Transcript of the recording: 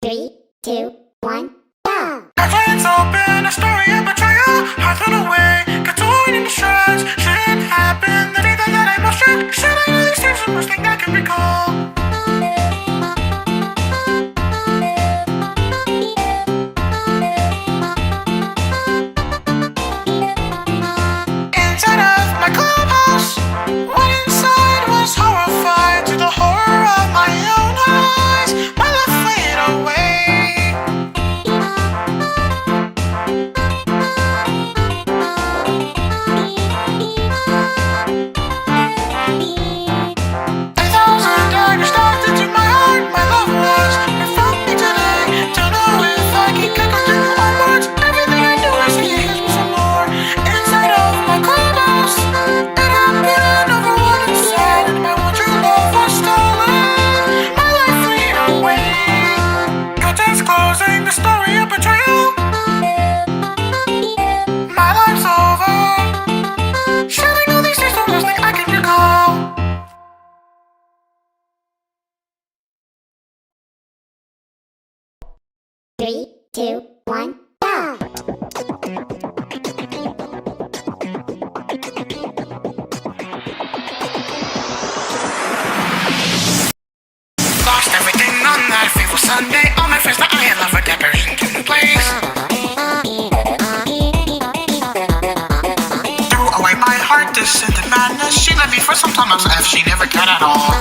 3, 2, 1, go! Our plans open, a story of betrayal. Heart thrown away, got torn into shreds. Shouldn't happen, the day that I most should. Should I know these things are the worst thing I can recall? Inside of my clubhouse, what inside was horrified to the horror of my own eyes. My love fade away. A thousand daggers stabbed into my heart. My love was you found me today. Don't know if I can continue onwards. Everything I do is see his with some more. Inside of my clubhouse, it happened over what it said. And my one true love was stolen. My life fleed away. Curtains closing, the story of betrayal. My life's over. Should I know these things are the worst thing I can recall? Three, two, one, go! Lost everything on that fateful Sunday. All my friends that I had left were dead, buried into a new place. Threw away my heart, this into madness. She left me for some time as if she never cared at all.